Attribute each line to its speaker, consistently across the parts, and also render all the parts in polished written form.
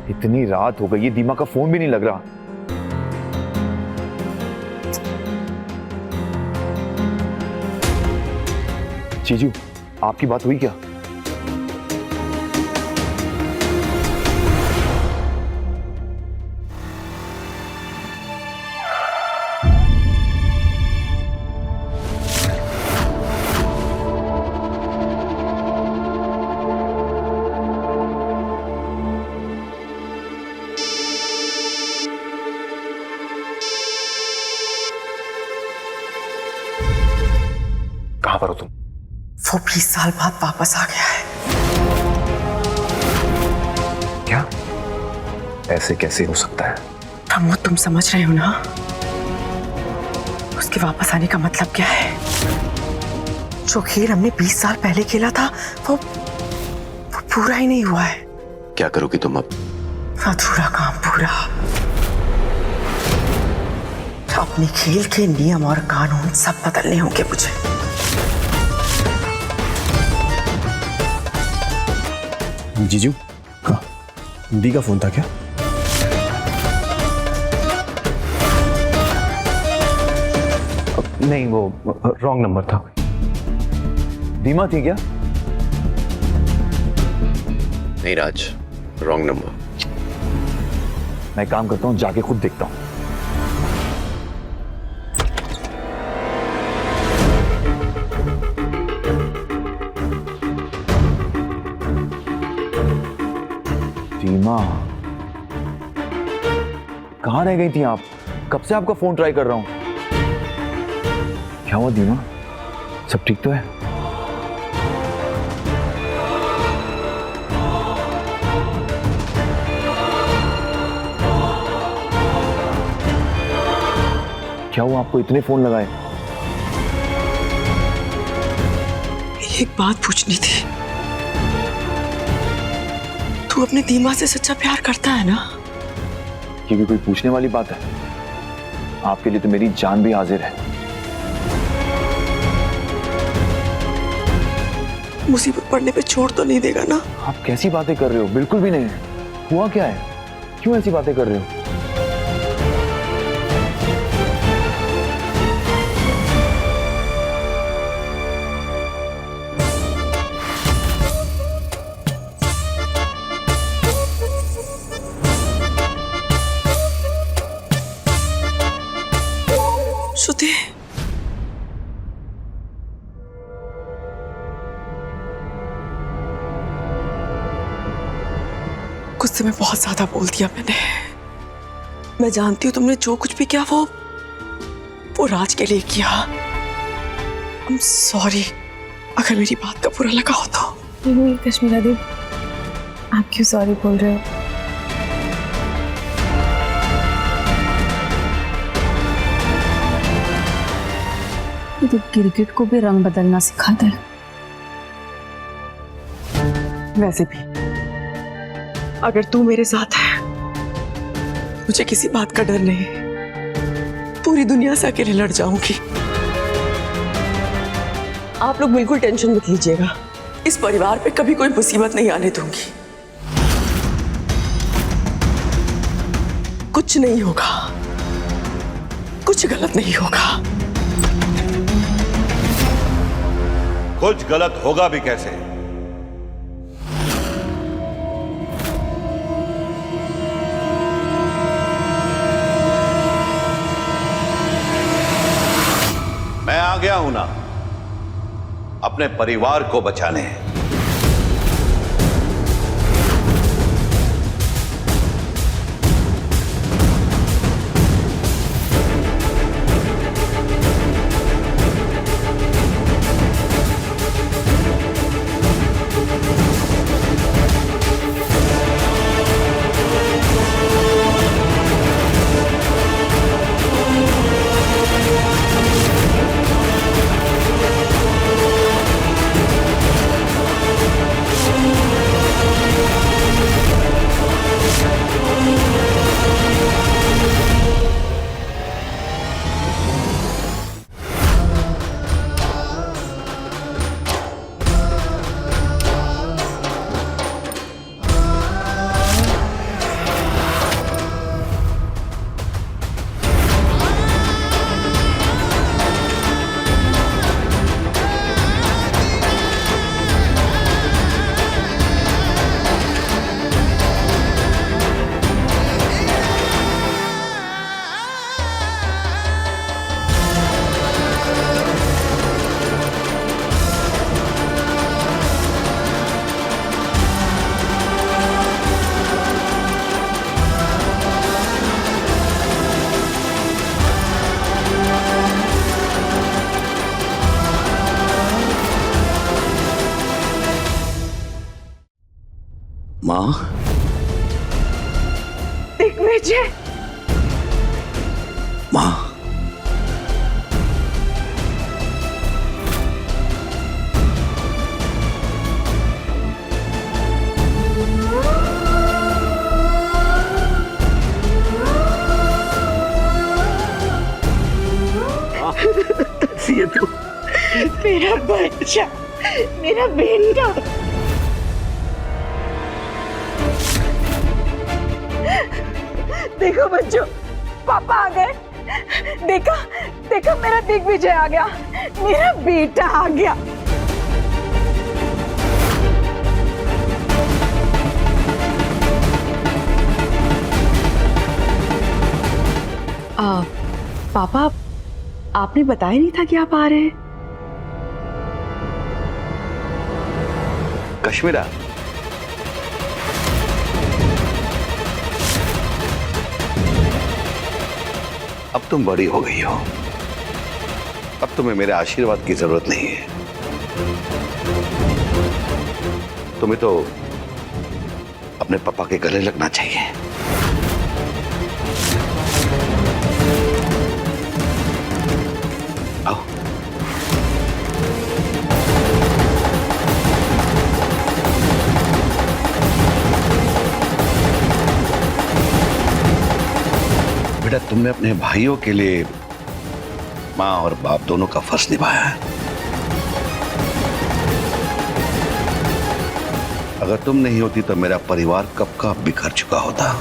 Speaker 1: इतनी रात हो गई है, दीमा का फोन भी नहीं लग रहा। जीजू, आपकी बात हुई क्या? कहां पर हो तुम?
Speaker 2: वो 20 साल बाद वापस आ गया है।
Speaker 1: क्या? ऐसे कैसे हो सकता है?
Speaker 2: प्रमोद, तुम समझ रहे हो ना? उसके वापस आने का मतलब क्या है? जो खेल हमने 20 साल पहले खेला था वो पूरा ही नहीं हुआ है।
Speaker 3: क्या करोगी तुम अब?
Speaker 2: अधूरा काम पूरा। अपने खेल के नियम और कानून सब बदलने होंगे मुझे।
Speaker 4: जीजू, हाँ, दी का फोन था क्या?
Speaker 1: नहीं, वो रॉन्ग नंबर था। दीमा थी क्या?
Speaker 3: नहीं राज, रॉन्ग नंबर।
Speaker 1: मैं काम करता हूँ, जाके खुद देखता हूँ। दीमा, कहाँ रह गई थी आप? कब से आपका फोन ट्राई कर रहा हूं। क्या हुआ दीमा? सब ठीक तो है? क्या हुआ, आपको इतने फोन लगाए?
Speaker 2: एक बात पूछनी थी। तू अपने दीमा से सच्चा प्यार करता है ना?
Speaker 1: ये भी कोई पूछने वाली बात है? आपके लिए तो मेरी जान भी हाजिर है।
Speaker 2: मुसीबत पड़ने पे छोड़ तो नहीं देगा ना?
Speaker 1: आप कैसी बातें कर रहे हो? बिल्कुल भी नहीं। हुआ क्या है? क्यों ऐसी बातें कर रहे हो?
Speaker 2: श्रुति, गुस्से में बहुत ज्यादा बोल दिया मैंने। मैं जानती हूँ तुमने जो कुछ भी किया वो राज के लिए किया। I'm sorry अगर मेरी बात का बुरा लगा हो तो।
Speaker 5: नहीं कश्मीरा दी, आप क्यों सॉरी बोल रहे हो? ये तो गिरगिट को भी रंग बदलना सिखाता है।
Speaker 2: वैसे भी अगर तू मेरे साथ है, मुझे किसी बात का डर नहीं। पूरी दुनिया से अकेले लड़ जाऊंगी। आप लोग बिल्कुल टेंशन मत लीजिएगा। इस परिवार पे कभी कोई मुसीबत नहीं आने दूंगी। कुछ नहीं होगा, कुछ गलत नहीं होगा।
Speaker 6: कुछ गलत होगा भी कैसे? मैं आ गया हूं ना अपने परिवार को बचाने।
Speaker 3: माँ,
Speaker 2: दिग्विजय,
Speaker 3: माँ,
Speaker 2: मेरा बच्चा, मेरा बेटा। देखो बच्चों, पापा आ गए। देखा देखा, मेरा दिग्विजय आ गया, मेरा बेटा आ गया। पापा, आपने बताया नहीं था कि आप आ रहे हैं।
Speaker 6: कश्मीरा, अब तुम बड़ी हो गई हो, अब तुम्हें मेरे आशीर्वाद की जरूरत नहीं है। तुम्हें तो अपने पापा के गले लगना चाहिए। आओ। बेटा, तुमने अपने भाइयों के लिए माँ और बाप दोनों का फर्ज निभाया है। अगर तुम नहीं होती तो मेरा परिवार कब का बिखर चुका होता।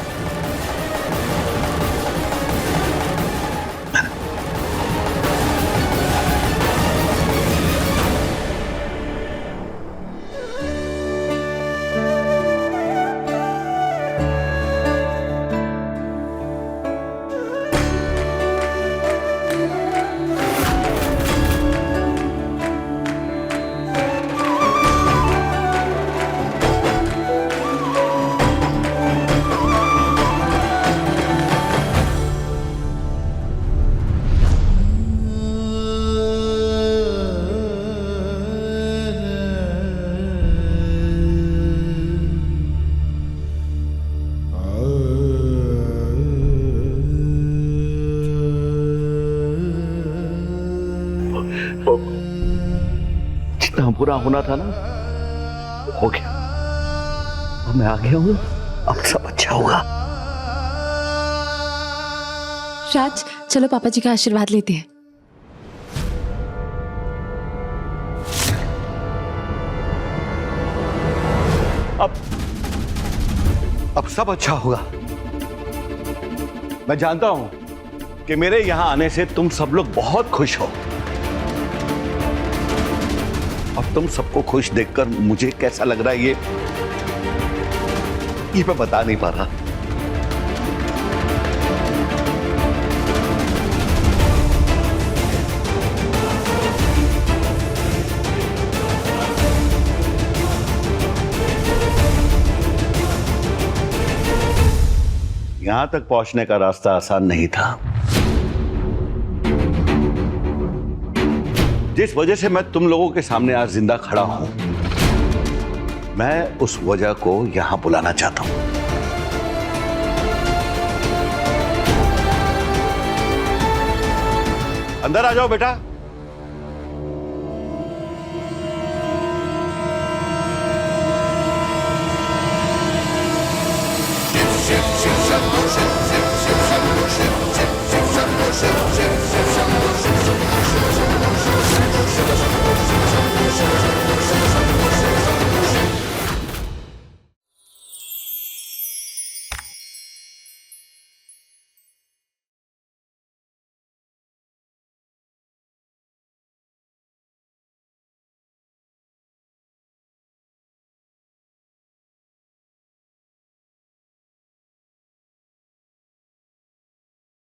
Speaker 6: जितना बुरा होना था ना, हो गया। अब मैं आ गया हूं, अब सब अच्छा होगा।
Speaker 5: राज, चलो पापा जी का आशीर्वाद लेते हैं।
Speaker 6: अब सब अच्छा होगा। मैं जानता हूं कि मेरे यहां आने से तुम सब लोग बहुत खुश हो, और तुम सबको खुश देखकर मुझे कैसा लग रहा है ये मैं बता नहीं पा रहा। यहां तक पहुंचने का रास्ता आसान नहीं था। जिस वजह से मैं तुम लोगों के सामने आज जिंदा खड़ा हूं, मैं उस वजह को यहां बुलाना चाहता हूं। अंदर आ जाओ बेटा।